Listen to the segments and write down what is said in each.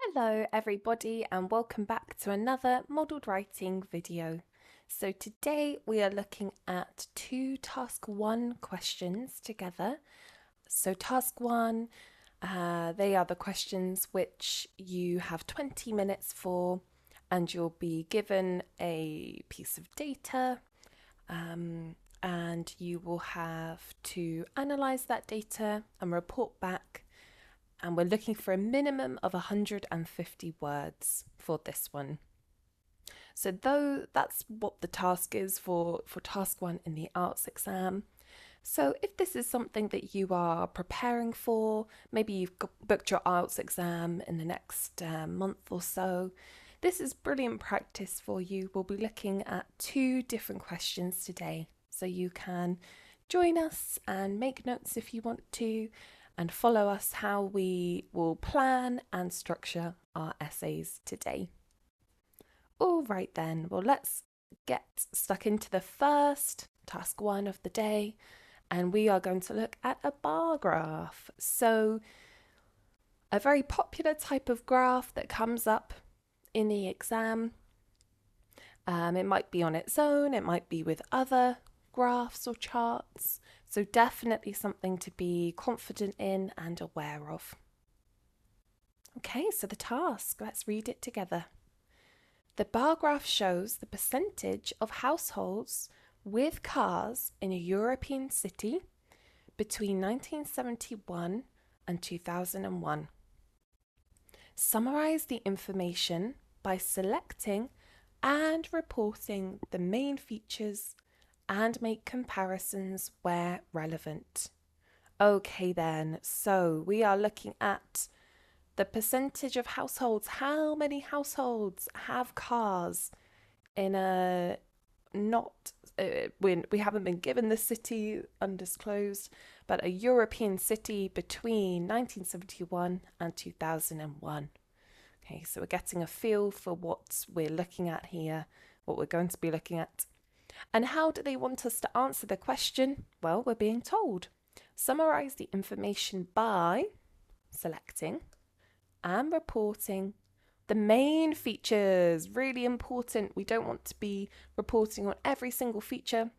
Hello everybody and welcome back to another modelled writing video. So today we are looking at two task 1 questions together. So task 1, they are the questions which you have 20 minutes for, and you'll be given a piece of data and you will have to analyse that data and report back, and we're looking for a minimum of 150 words for this one. So that's what the task is for task 1 in the IELTS exam. So if this is something that you are preparing for, maybe you've booked your IELTS exam in the next month or so, this is brilliant practice for you. We'll be looking at 2 different questions today. So you can join us and make notes if you want to, and follow us how we will plan and structure our essays today. All right then, well let's get stuck into the first task 1 of the day, and we are going to look at a bar graph. So a very popular type of graph that comes up in the exam. It might be on its own, it might be with other graphs or charts. So definitely something to be confident in and aware of. Okay, so the task, let's read it together. The bar graph shows the percentage of households with cars in a European city between 1971 and 2001. Summarize the information by selecting and reporting the main features and make comparisons where relevant. Okay then, so we are looking at the percentage of households. How many households have cars in a we haven't been given the city, undisclosed, but a European city between 1971 and 2001. Okay, so we're getting a feel for what we're looking at here, what we're going to be looking at. And how do they want us to answer the question? Well, we're being told. Summarise the information by selecting and reporting the main features. Really important. We don't want to be reporting on every single feature.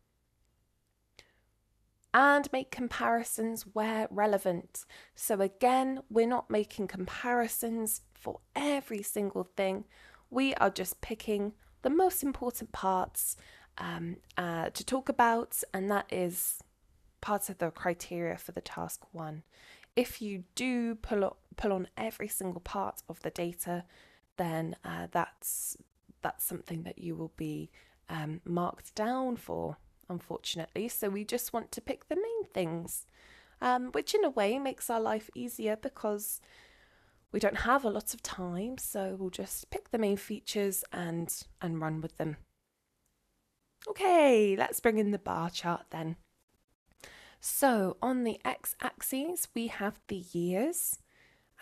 And make comparisons where relevant. So again, we're not making comparisons for every single thing. We are just picking the most important parts to talk about, and that is part of the criteria for the task 1. If you do pull on every single part of the data, then that's something that you will be marked down for, unfortunately. So we just want to pick the main things, which in a way makes our life easier because we don't have a lot of time. So we'll just pick the main features and run with them. Okay, let's bring in the bar chart then. So on the x-axis, we have the years,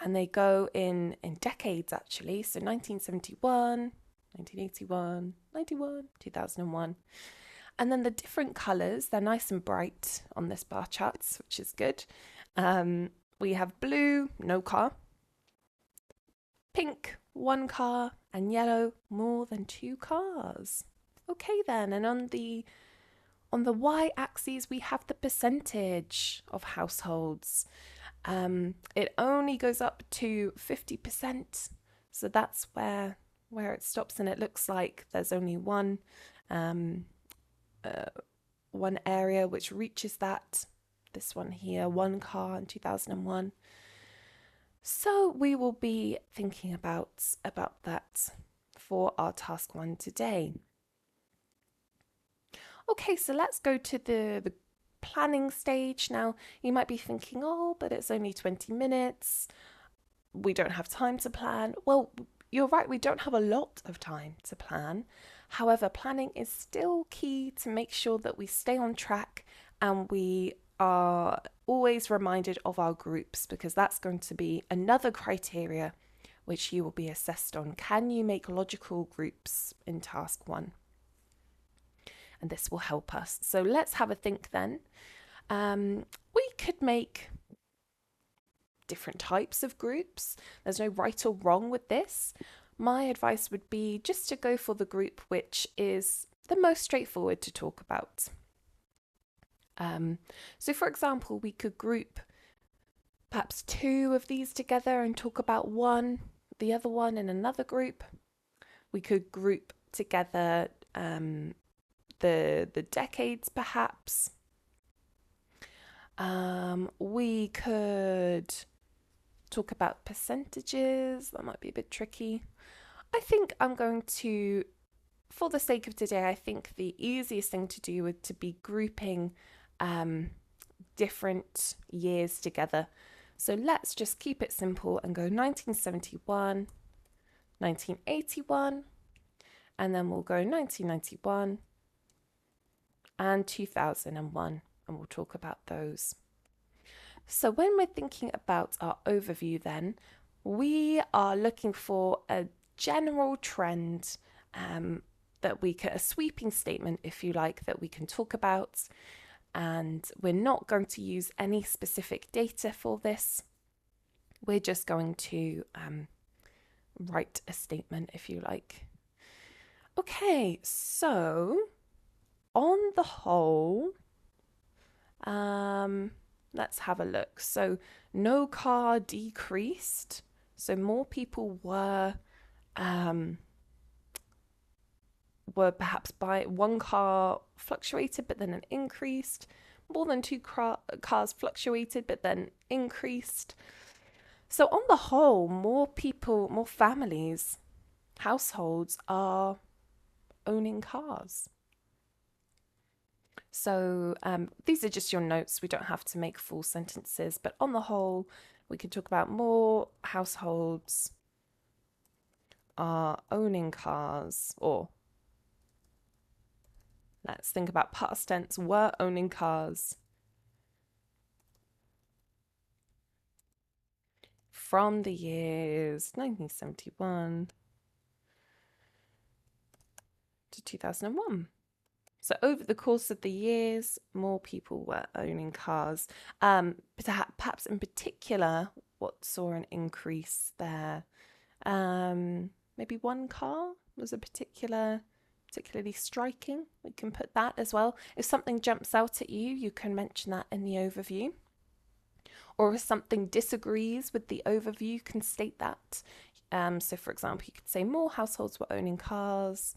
and they go in decades actually. So 1971, 1981, 91, 2001. And then the different colours, they're nice and bright on this bar chart, which is good. We have blue, no car. Pink, 1 car. And yellow, more than 2 cars. Okay then, and on the y-axis we have the percentage of households. It only goes up to 50%, so that's where it stops, and it looks like there's only one area which reaches that. This one here, 1 car in 2001. So we will be thinking about that for our task 1 today. Okay, so let's go to the planning stage. Now, you might be thinking, oh, but it's only 20 minutes. We don't have time to plan. Well, you're right, we don't have a lot of time to plan. However, planning is still key to make sure that we stay on track and we are always reminded of our groups, because that's going to be another criteria which you will be assessed on. Can you make logical groups in task 1? And this will help us. So let's have a think then. We could make different types of groups. There's no right or wrong with this. My advice would be just to go for the group which is the most straightforward to talk about. So for example, we could group perhaps 2 of these together and talk about the other one in another group. We could group together the decades perhaps. We could talk about percentages. That might be a bit tricky. I think I'm going to, for the sake of today, I think the easiest thing to do would to be grouping different years together. So let's just keep it simple and go 1971, 1981, and then we'll go 1991 and 2001, and we'll talk about those. So when we're thinking about our overview then, we are looking for a general trend that we can, a sweeping statement, if you like, that we can talk about. And we're not going to use any specific data for this. We're just going to write a statement, if you like. Okay, so on the whole, let's have a look. So no car decreased. So more people were perhaps by one car fluctuated, but then it increased. More than 2 cars fluctuated, but then increased. So on the whole, more people, more families, households are owning cars. So these are just your notes. We don't have to make full sentences, but on the whole, we can talk about more households are owning cars, or let's think about past tense, were owning cars from the years 1971 to 2001. So over the course of the years, more people were owning cars. Perhaps in particular, what saw an increase there? Maybe 1 car was a particularly striking. We can put that as well. If something jumps out at you, you can mention that in the overview. Or if something disagrees with the overview, you can state that. So for example, you could say more households were owning cars.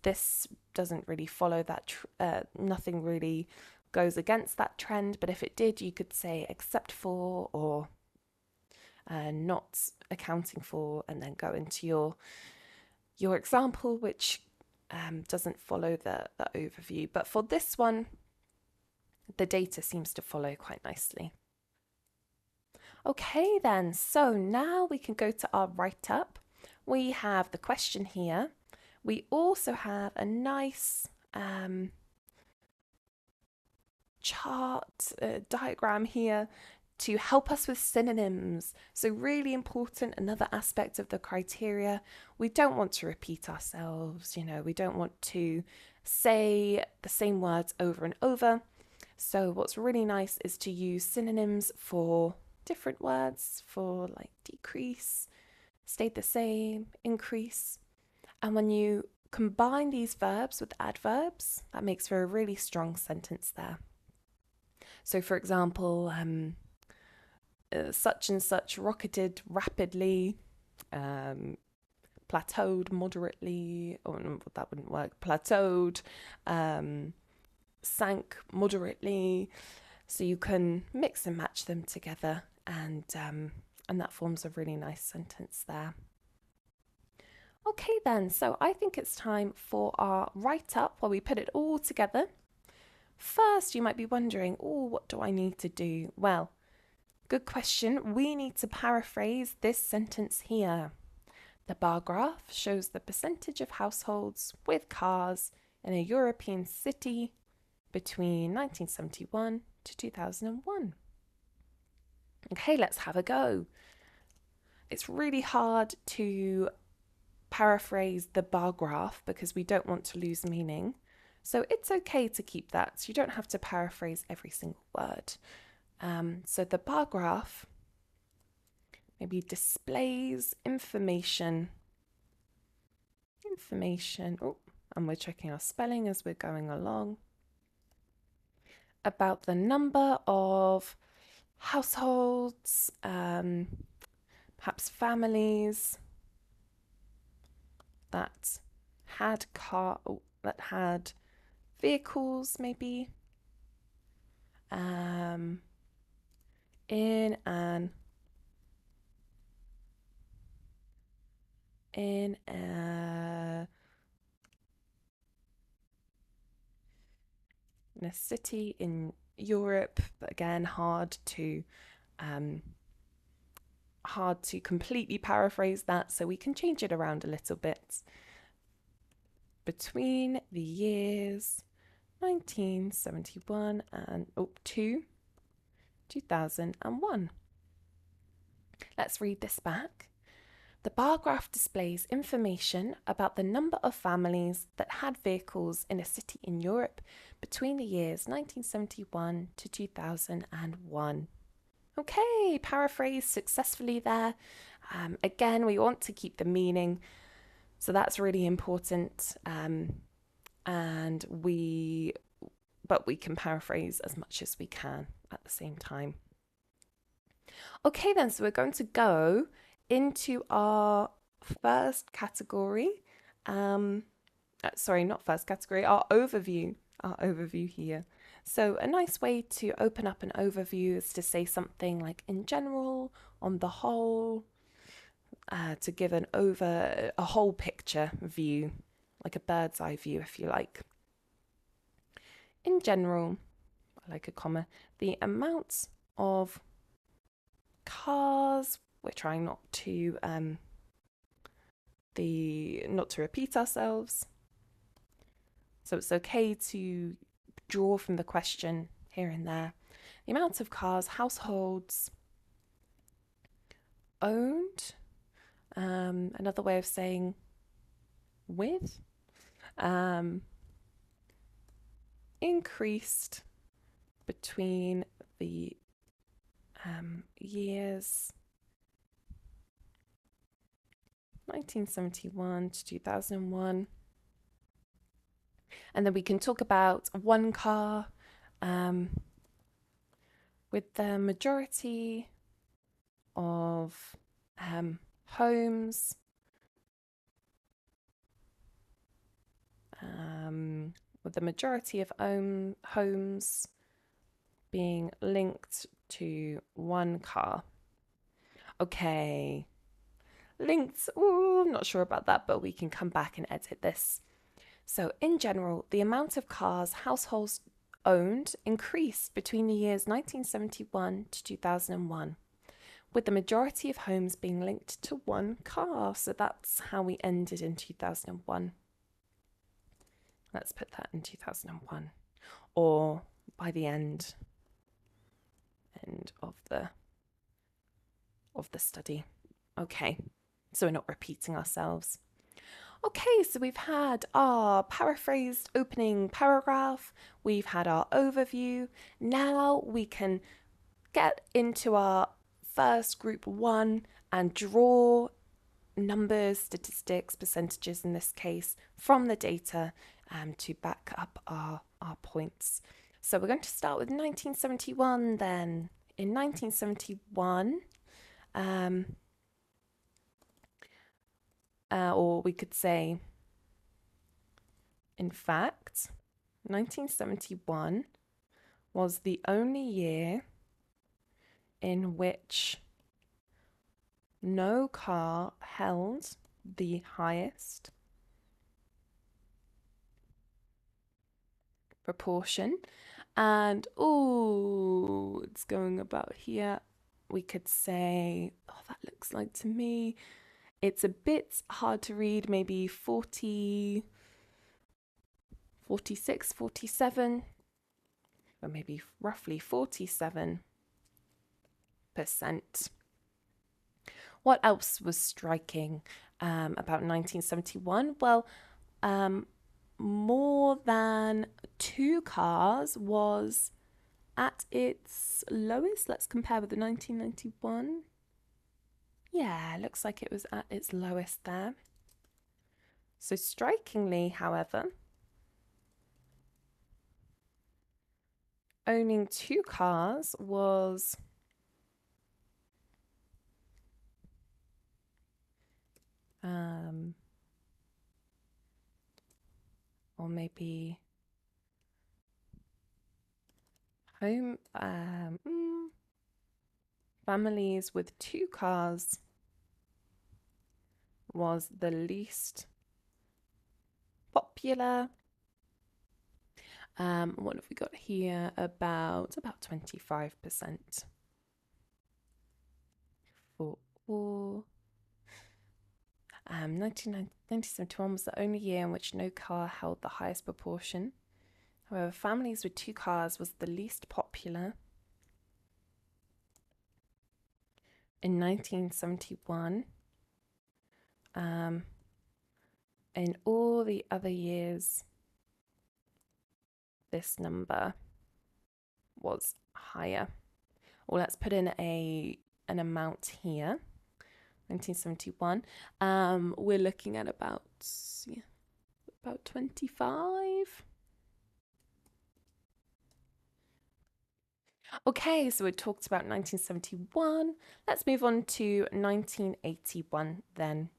This doesn't really follow that, nothing really goes against that trend, but if it did, you could say except for, or not accounting for, and then go into your example, which doesn't follow the overview. But for this one, the data seems to follow quite nicely. Okay then, so now we can go to our write-up. We have the question here. We also have a nice chart, diagram here to help us with synonyms. So really important, another aspect of the criteria. We don't want to repeat ourselves, we don't want to say the same words over and over. So what's really nice is to use synonyms for different words, for like decrease, stayed the same, increase. And when you combine these verbs with adverbs, that makes for a really strong sentence there. So for example, such and such rocketed rapidly, plateaued moderately, or that wouldn't work, plateaued, sank moderately. So you can mix and match them together, and that forms a really nice sentence there. Okay then, so I think it's time for our write-up where we put it all together. First, you might be wondering, what do I need to do? Well, good question. We need to paraphrase this sentence here. The bar graph shows the percentage of households with cars in a European city between 1971 to 2001. Okay, let's have a go. It's really hard to paraphrase the bar graph because we don't want to lose meaning. So it's okay to keep that. So you don't have to paraphrase every single word. So the bar graph maybe displays information. Oh, and we're checking our spelling as we're going along. About the number of households, perhaps families that had vehicles, maybe in a city in Europe, but again, hard to completely paraphrase that, so we can change it around a little bit. Between the years 1971 and 2001. Let's read this back. The bar graph displays information about the number of families that had vehicles in a city in Europe between the years 1971 to 2001. Okay, paraphrase successfully there. Again, we want to keep the meaning, so that's really important. But we can paraphrase as much as we can at the same time. Okay then, so we're going to go into our first category. Sorry, not first category, our overview here. So a nice way to open up an overview is to say something like in general, on the whole, to give a whole picture view, like a bird's eye view, if you like. In general, I like a comma, the amount of cars, we're trying not to repeat ourselves. So it's okay to draw from the question here and there. The amount of cars households owned, another way of saying with, increased between the years 1971 to 2001. And then we can talk about one car with the majority of homes homes being linked to one car. Okay, linked, I'm not sure about that, but we can come back and edit this. So in general, the amount of cars households owned increased between the years 1971 to 2001, with the majority of homes being linked to one car. So that's how we ended in 2001. Let's put that in 2001, or by the end of the study. Okay, so we're not repeating ourselves. Okay, so we've had our paraphrased opening paragraph, we've had our overview. Now we can get into our first group 1 and draw numbers, statistics, percentages in this case, from the data to back up our points. So we're going to start with 1971 then. In 1971, or we could say, in fact, 1971 was the only year in which no car held the highest proportion. And it's going about here. We could say, that looks like to me, it's a bit hard to read, maybe 40, 46, 47, or maybe roughly 47%. What else was striking about 1971? Well, more than 2 cars was at its lowest. Let's compare with the 1991. Yeah, looks like it was at its lowest there. So strikingly, however, owning 2 cars was or maybe home families with 2 cars was the least popular. What have we got here? About 25% for all. 1971 was the only year in which no car held the highest proportion. However, families with 2 cars was the least popular. In 1971, in all the other years, this number was higher. Well, let's put in an amount here. 1971. We're looking at about 25. Okay, so we talked about 1971. Let's move on to 1981 then.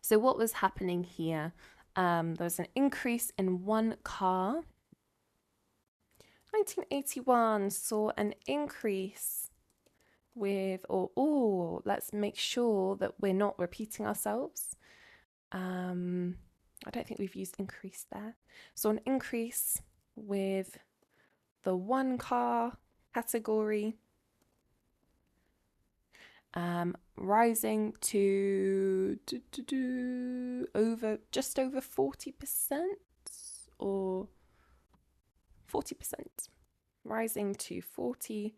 So what was happening here? There was an increase in 1 car. 1981 saw an increase with, let's make sure that we're not repeating ourselves. I don't think we've used increase there. So an increase with the 1 car category, rising to just over 40% or 40%, rising to 40%.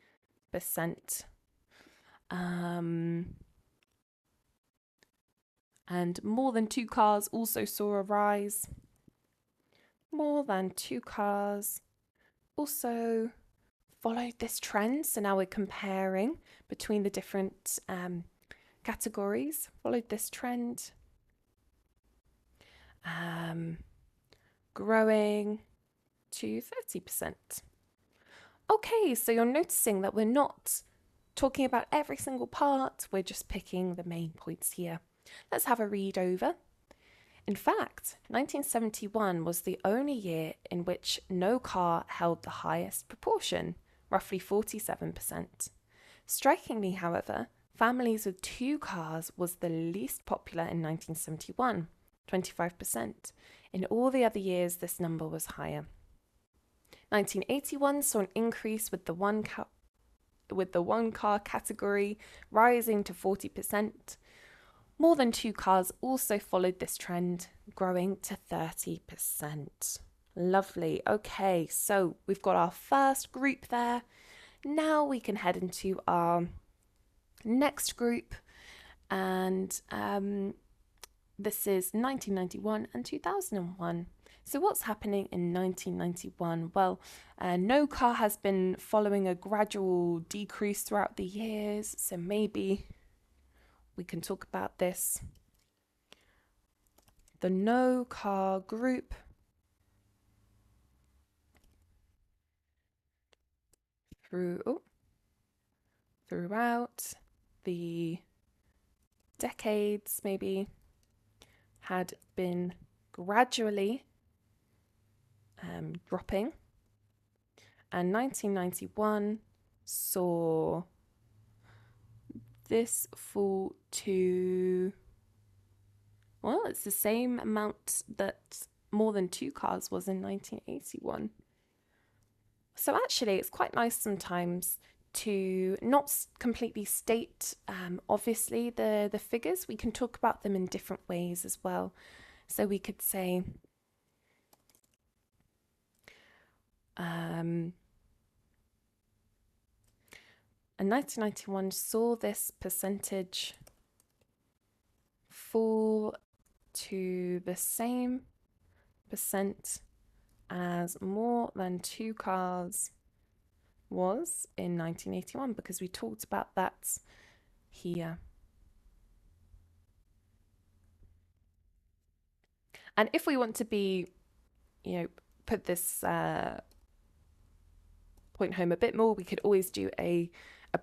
And more than 2 cars also saw a rise. More than 2 cars also followed this trend. So now we're comparing between the different categories. Followed this trend. Growing to 30%. Okay, so you're noticing that we're not talking about every single part. We're just picking the main points here. Let's have a read over. In fact, 1971 was the only year in which no car held the highest proportion, roughly 47%. Strikingly, however, families with 2 cars was the least popular in 1971, 25%. In all the other years, this number was higher. 1981 saw an increase with the one car category rising to 40%. More than 2 cars also followed this trend, growing to 30%. Lovely. Okay, so we've got our first group there. Now we can head into our next group, and this is 1991 and 2001. So what's happening in 1991? Well, no car has been following a gradual decrease throughout the years, so maybe we can talk about this. The no car group throughout the decades maybe had been gradually dropping, and 1991 saw this fall to, well, it's the same amount that more than 2 cars was in 1981. So actually it's quite nice sometimes to not completely state obviously the figures. We can talk about them in different ways as well. So we could say and 1991 saw this percentage fall to the same percent as more than 2 cars was in 1981, because we talked about that here. And if we want to be, put this point home a bit more, we could always do a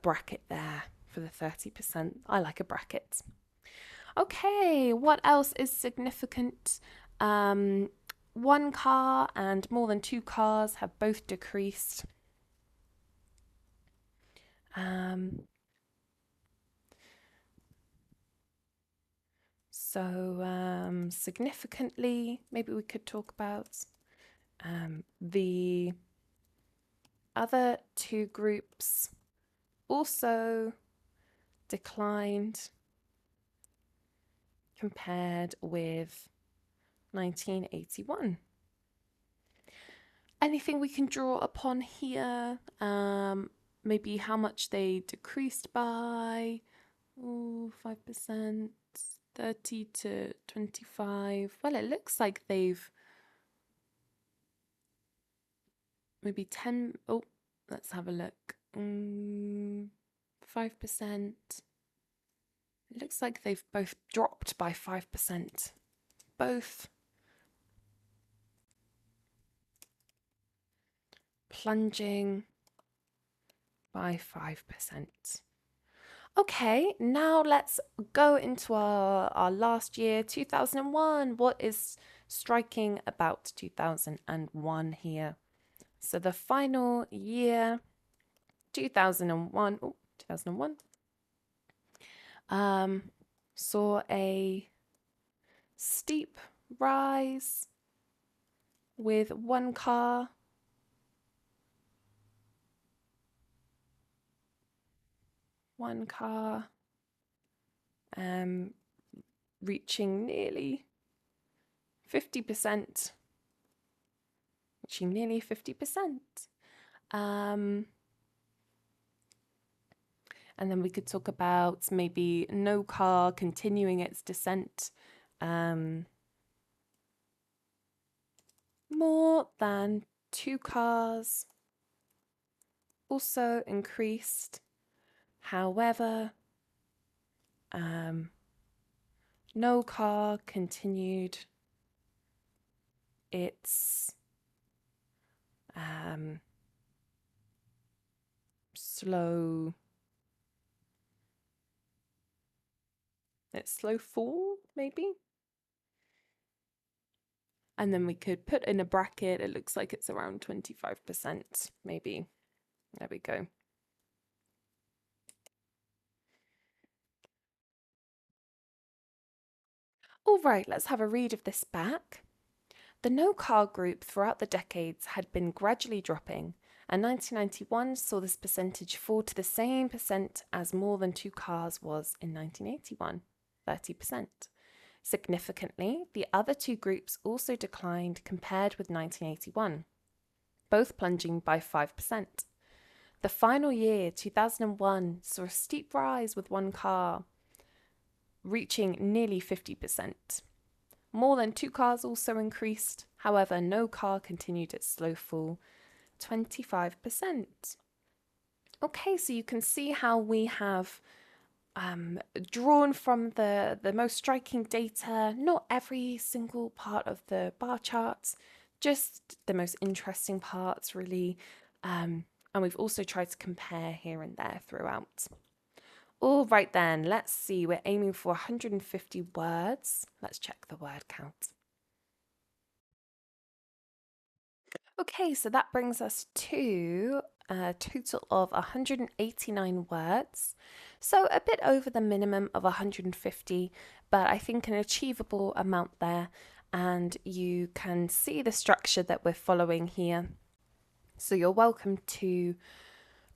bracket there for the 30%. I like a bracket. Okay, what else is significant? One car and more than two cars have both decreased. Significantly, maybe we could talk about the other two groups also declined compared with 1981. Anything we can draw upon here? Maybe how much they decreased by? 5%, 30 to 25. Well, it looks like they've maybe 10. Oh, let's have a look. 5%. It looks like they've both dropped by 5%. Both plunging by 5%. Okay, now let's go into our last year, 2001. What is striking about 2001 here? So the final year, 2001, 2001, saw a steep rise with one car reaching nearly 50%. And then we could talk about maybe no car continuing its descent. More than two cars also increased. However, no car continued its slow fall, maybe. And then we could put in a bracket. It looks like it's around 25%, maybe. There we go. All right, let's have a read of this back. The no-car group throughout the decades had been gradually dropping, and 1991 saw this percentage fall to the same percent as more than two cars was in 1981, 30%. Significantly, the other two groups also declined compared with 1981, both plunging by 5%. The final year, 2001, saw a steep rise with one car reaching nearly 50%. More than two cars also increased. However, no car continued its slow fall, 25%. Okay, so you can see how we have drawn from the most striking data, not every single part of the bar charts, just the most interesting parts, really. And we've also tried to compare here and there throughout. All right then, let's see, we're aiming for 150 words. Let's check the word count. Okay, so that brings us to a total of 189 words. So a bit over the minimum of 150, but I think an achievable amount there. And you can see the structure that we're following here. So you're welcome to,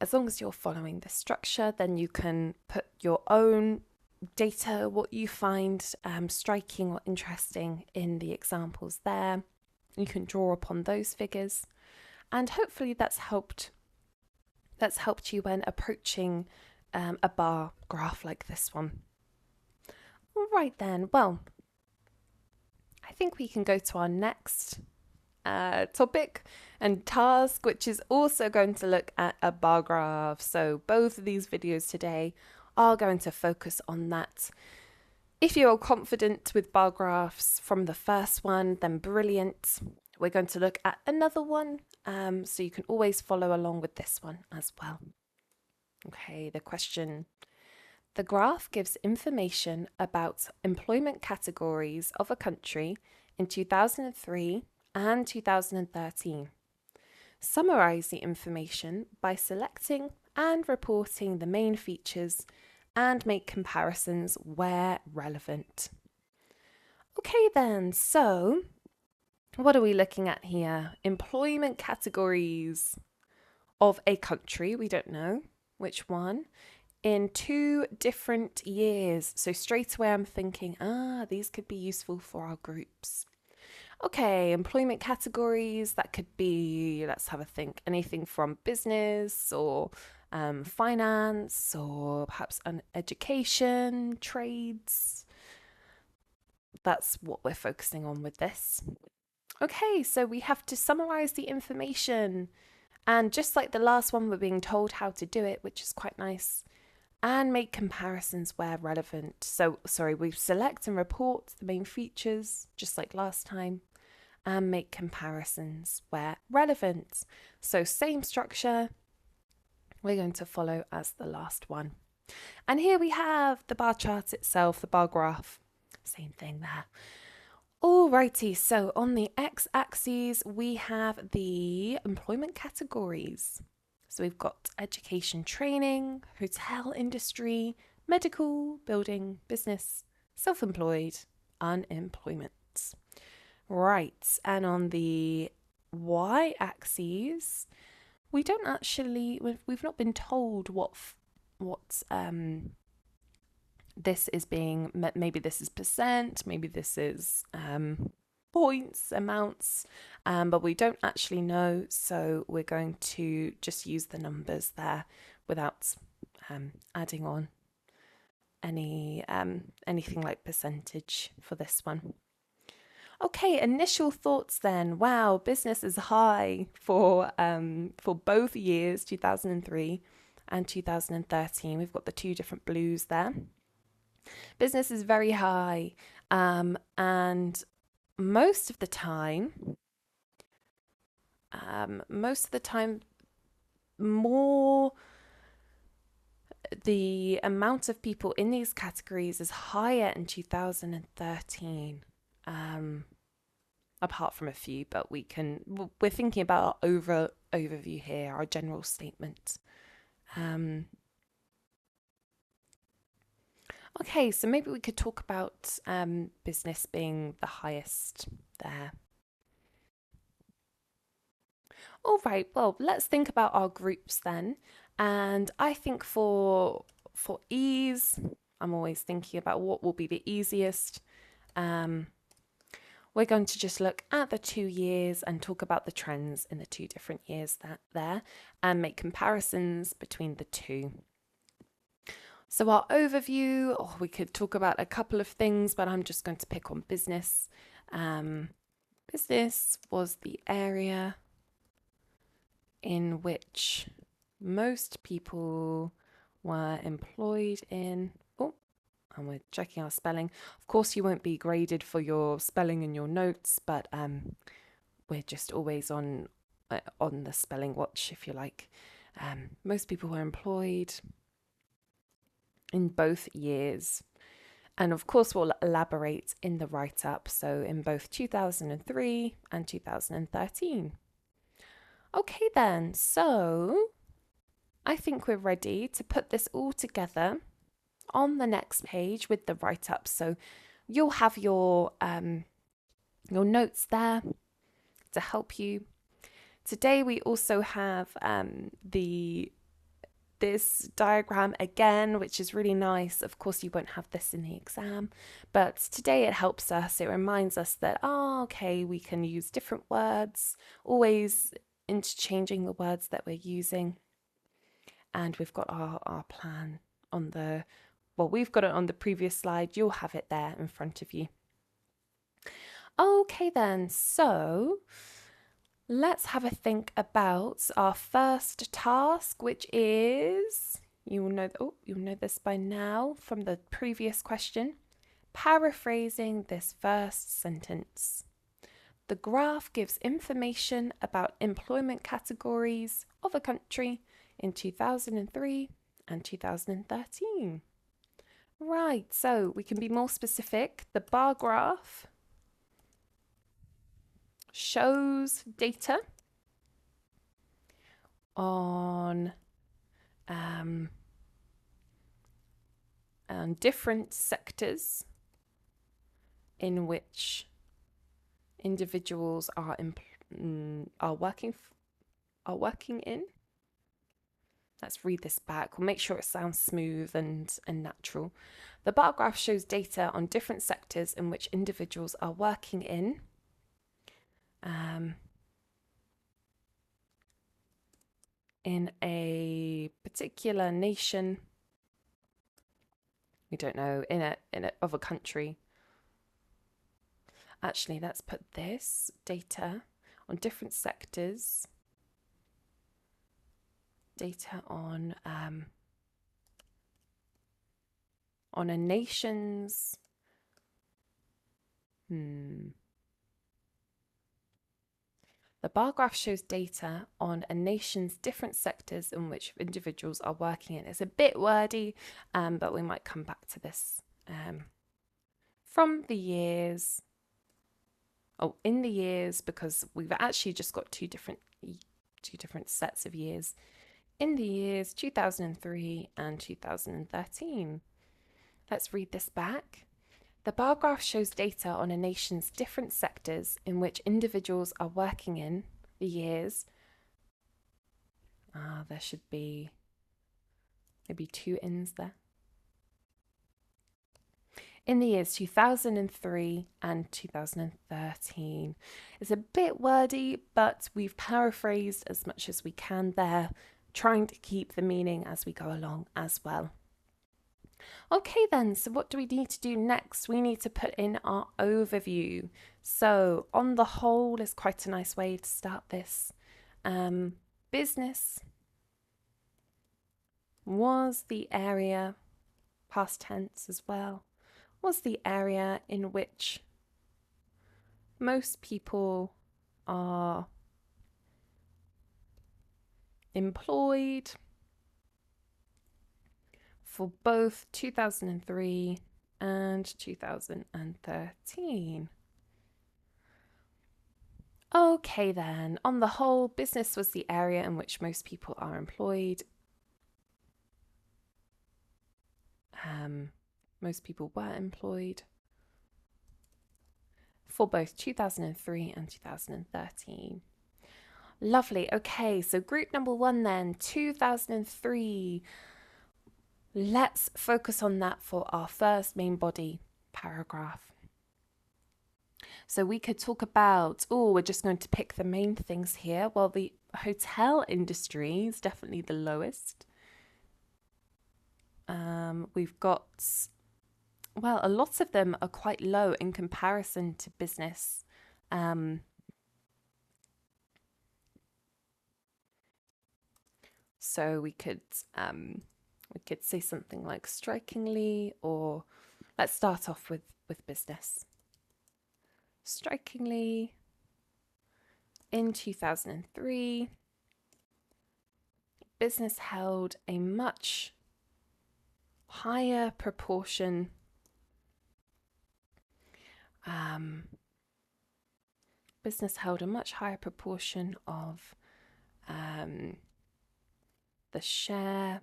as long as you're following the structure, then you can put your own data, what you find striking or interesting in the examples there. You can draw upon those figures, and hopefully that's helped you when approaching a bar graph like this one. All right then, well, I think we can go to our next topic and task, which is also going to look at a bar graph. So both of these videos today are going to focus on that. If you're confident with bar graphs from the first one, then brilliant. We're going to look at another one, so you can always follow along with this one as well. Okay, the question. The graph gives information about employment categories of a country in 2003 and 2013. Summarize the information by selecting and reporting the main features and make comparisons where relevant. Okay then, so what are we looking at here? Employment categories of a country, we don't know which one, in 2 different years. So straight away I'm thinking, these could be useful for our groups. Okay, employment categories, that could be, let's have a think, anything from business or finance or perhaps education, trades. That's what we're focusing on with this. Okay, so we have to summarize the information. And just like the last one, we're being told how to do it, which is quite nice. And make comparisons where relevant. So, we select and report the main features, just like last time, and make comparisons where relevant. So, same structure we're going to follow as the last one. And here we have the bar chart itself, the bar graph. Same thing there. Alrighty, so on the x-axis, we have the employment categories. So we've got education, training, hotel industry, medical, building, business, self-employed, unemployment. Right, and on the y-axis, we don't actually, we've not been told what this is being, maybe this is percent, maybe this is points, amounts, but we don't actually know, so we're going to just use the numbers there without adding on anything like percentage for this one. Okay, initial thoughts then. Wow, business is high for both years, 2003 and 2013. We've got the 2 different blues there. Business is very high, and most of the time, more the amount of people in these categories is higher in 2013. Apart from a few, but we're thinking about our overview here, our general statement. Okay, so maybe we could talk about business being the highest there. All right, well, let's think about our groups then. And I think for ease, I'm always thinking about what will be the easiest. We're going to just look at the 2 years and talk about the trends in the 2 different years there and make comparisons between the 2. So our overview, we could talk about a couple of things, but I'm just going to pick on business. Business was the area in which most people were employed in. And we're checking our spelling. Of course, you won't be graded for your spelling in your notes, but we're just always on the spelling watch, if you like. Most people were employed in both years. And of course, we'll elaborate in the write-up, so in both 2003 and 2013. Okay then, so I think we're ready to put this all together on the next page with the write-up. So you'll have your notes there to help you. Today we also have this diagram again, which is really nice. Of course, you won't have this in the exam, but today it helps us. It reminds us that, okay, we can use different words, always interchanging the words that we're using. And we've got our plan on we've got it on the previous slide. You'll have it there in front of you. Okay then, so let's have a think about our first task, which is, you'll know this by now from the previous question. Paraphrasing this first sentence. The graph gives information about employment categories of a country in 2003 and 2013. Right, so we can be more specific. The bar graph shows data on different sectors in which individuals are working in. Let's read this back. We'll make sure it sounds smooth and natural. The bar graph shows data on different sectors in which individuals are working in a particular nation. We don't know, in a of a country. Actually, let's put this data on different sectors. Data on a nation's The bar graph shows data on a nation's different sectors in which individuals are working in. It's a bit wordy, but we might come back to this. From the years, in the years, because we've actually just got two different sets of years. In the years 2003 and 2013. Let's read this back. The bar graph shows data on a nation's different sectors in which individuals are working in the years. There should be maybe two ins there. In the years 2003 and 2013. It's a bit wordy, but we've paraphrased as much as we can there, trying to keep the meaning as we go along as well. Okay then, so what do we need to do next? We need to put in our overview. So on the whole is quite a nice way to start this. Business was the area, past tense as well, was the area in which most people are employed for both 2003 and 2013. Okay then, on the whole, business was the area in which most people are employed. Most people were employed for both 2003 and 2013. Lovely. Okay, so group number one then, 2003. Let's focus on that for our first main body paragraph. So we could talk about, we're just going to pick the main things here. Well, the hotel industry is definitely the lowest. We've got, well, a lot of them are quite low in comparison to business. So we could say something like strikingly, or let's start off with business. Strikingly, in 2003, business held a much higher proportion of the share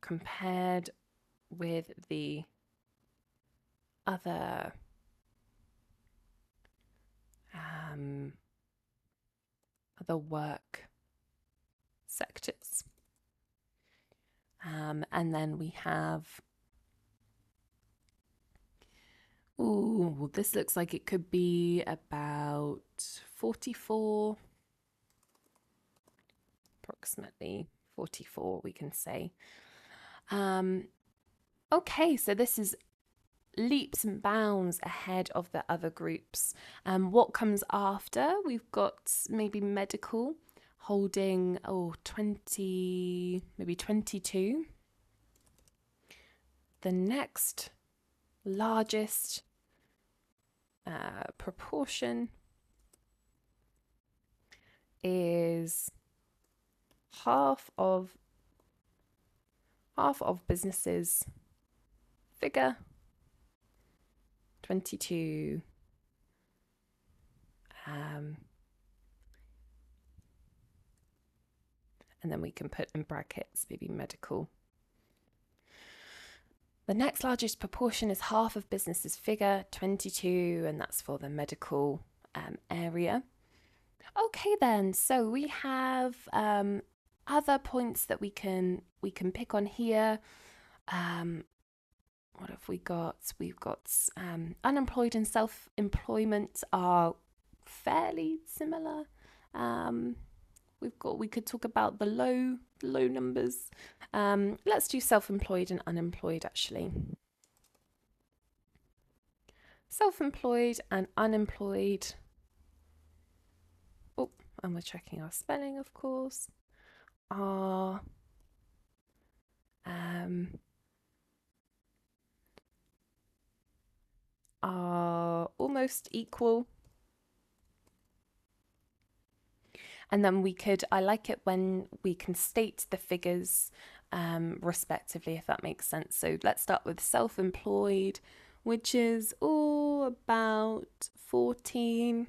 compared with the other work sectors. And then we have, this looks like it could be about 44, approximately 44, we can say. Okay, so this is leaps and bounds ahead of the other groups. What comes after? We've got maybe medical holding 20, maybe 22. the next largest proportion is half of businesses figure 22 and then we can put in brackets maybe medical. The next largest proportion is half of businesses figure 22, and that's for the medical area. Okay then, so we have other points that we can pick on here. What have we got? We've got unemployed and self-employment are fairly similar. We could talk about the low numbers. Let's do self-employed and unemployed actually. Self-employed and unemployed. Oh, and we're checking our spelling, of course. Are almost equal. And then I like it when we can state the figures respectively, if that makes sense. So let's start with self-employed, which is all about 14.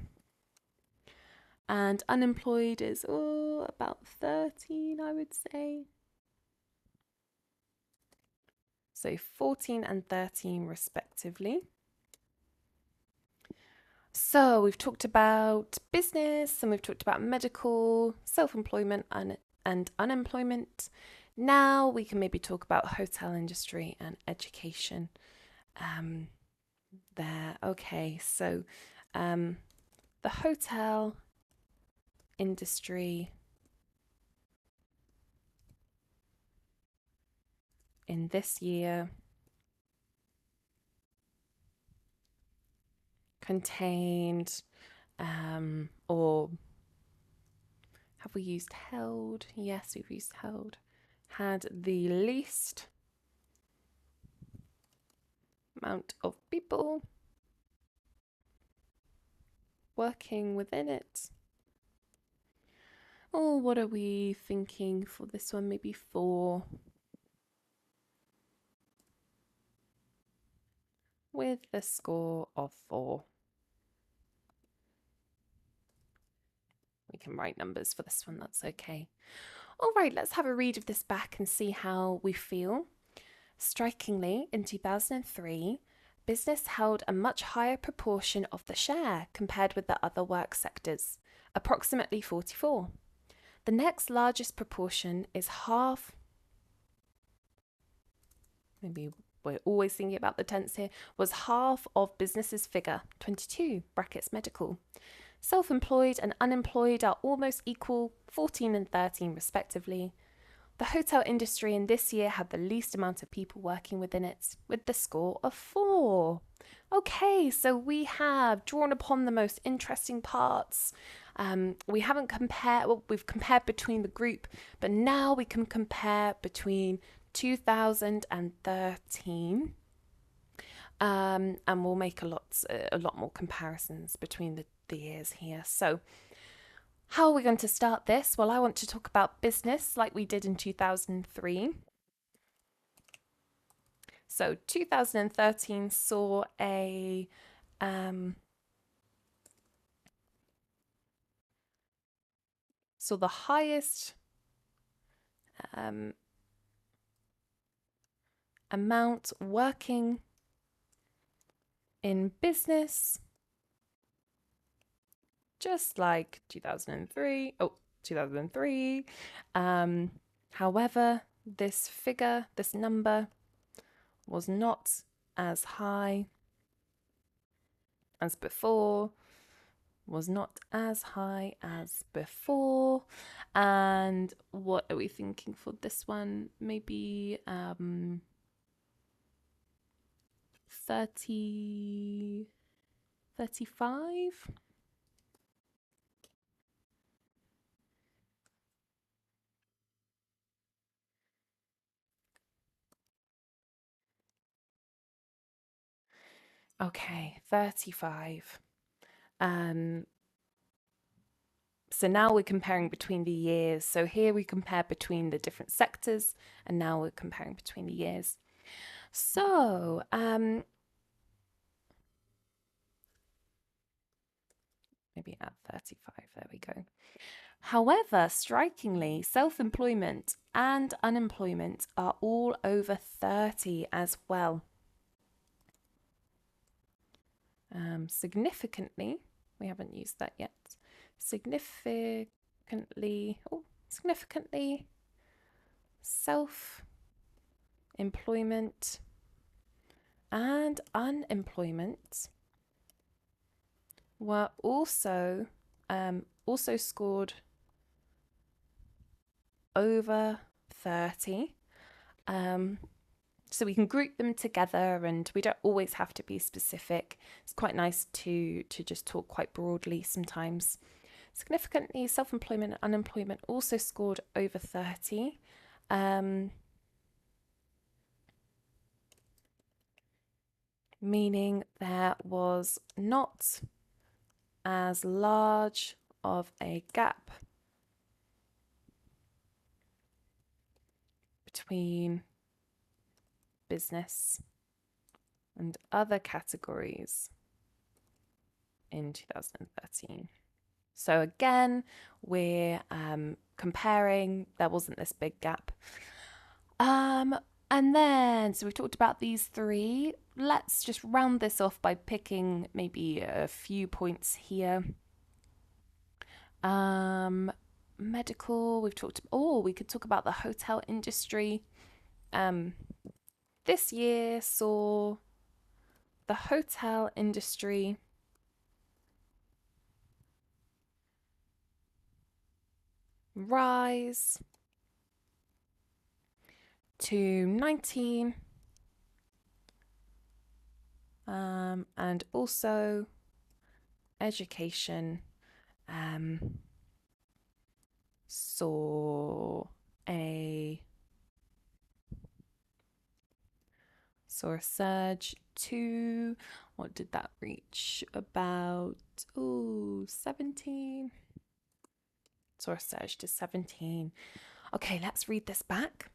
And unemployed is all about 13, I would say. So 14 and 13 respectively. So we've talked about business and we've talked about medical, self-employment and unemployment. Now we can maybe talk about hotel industry and education. There, okay, so the hotel industry in this year contained, or have we used held? Yes, we've used held. Had the least amount of people working within it. Oh, what are we thinking for this one? Maybe 4. With a score of 4. We can write numbers for this one, that's okay. All right, let's have a read of this back and see how we feel. Strikingly, in 2003, business held a much higher proportion of the share compared with the other work sectors, approximately 44. The next largest proportion is half. Maybe we're always thinking about the tense here. Was half of businesses figure 22 brackets medical. Self-employed and unemployed are almost equal, 14 and 13 respectively. The hotel industry in this year had the least amount of people working within it, with the score of 4. Okay, so we have drawn upon the most interesting parts. We haven't compared, well, we've compared between the group, but now we can compare between 2013. And we'll make a lot more comparisons between the years here. So how are we going to start this? Well, I want to talk about business like we did in 2003. So 2013 saw a the highest amount working in business, just like 2003. Oh, 2003. However, this number was not as high as before, And what are we thinking for this one? Maybe 30, 35? Okay, 35. So now we're comparing between the years. So here we compare between the different sectors, and now we're comparing between the years. So, maybe at 35, there we go. However, strikingly, self-employment and unemployment are all over 30 as well. Significantly, we haven't used that yet. Significantly, self-employment and unemployment were also scored over 30. So we can group them together, and we don't always have to be specific. It's quite nice to just talk quite broadly sometimes. Significantly, self-employment and unemployment also scored over 30. Meaning there was not as large of a gap between business and other categories in 2013. So again, we're comparing, there wasn't this big gap. And then, so we've talked about these three. Let's just round this off by picking maybe a few points here. Medical, we've talked, we could talk about the hotel industry. This year saw the hotel industry rise to 19, and also education saw a surge to, what did that reach? About 17. Saw a surge to 17. Okay, let's read this back.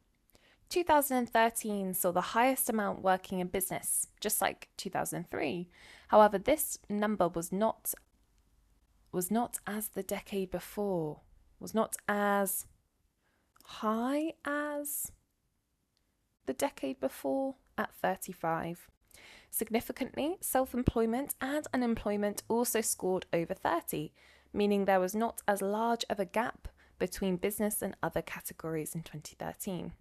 2013 saw the highest amount working in business, just like 2003. However, this number was not as the decade before, was not as high as the decade before at 35. Significantly, self-employment and unemployment also scored over 30, meaning there was not as large of a gap between business and other categories in 2013.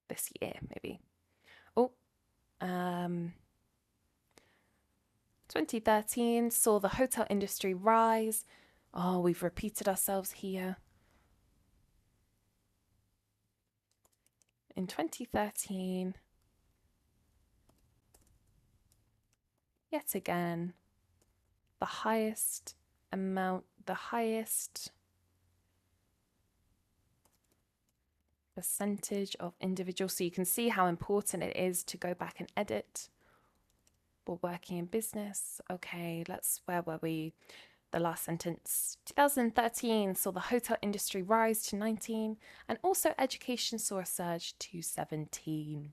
This year, maybe. 2013 saw the hotel industry rise. Oh, we've repeated ourselves here. In 2013, yet again, the highest percentage of individuals. So you can see how important it is to go back and edit. We're working in business. Okay, where were we? The last sentence. 2013 saw the hotel industry rise to 19, and also education saw a surge to 17.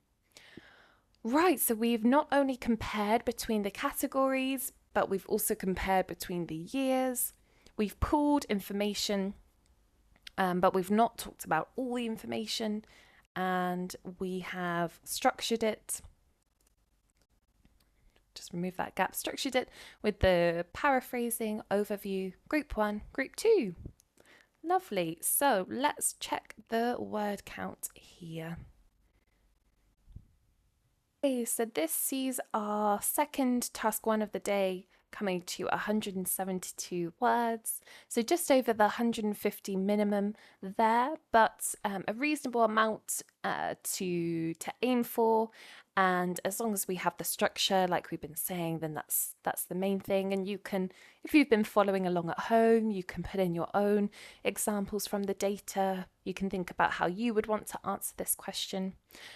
Right, so we've not only compared between the categories, but we've also compared between the years. We've pulled information, but we've not talked about all the information, and we have structured it. Just remove that gap. Structured it with the paraphrasing, overview, group 1, group 2. Lovely. So let's check the word count here. Okay, so this sees our second task 1 of the day coming to 172 words. So just over the 150 minimum there, but a reasonable amount to aim for. And as long as we have the structure, like we've been saying, then that's the main thing. And you can, if you've been following along at home, you can put in your own examples from the data. You can think about how you would want to answer this question.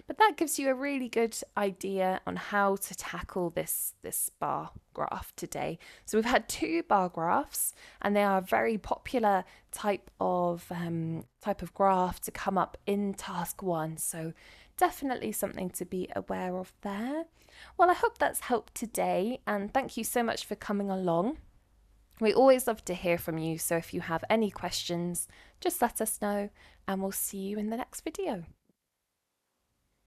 But that gives you a really good idea on how to tackle this bar graph today. So we've had 2 bar graphs, and they are a very popular type of graph to come up in task 1. So definitely something to be aware of there. Well, I hope that's helped today, and thank you so much for coming along. We always love to hear from you, so if you have any questions, just let us know, and we'll see you in the next video.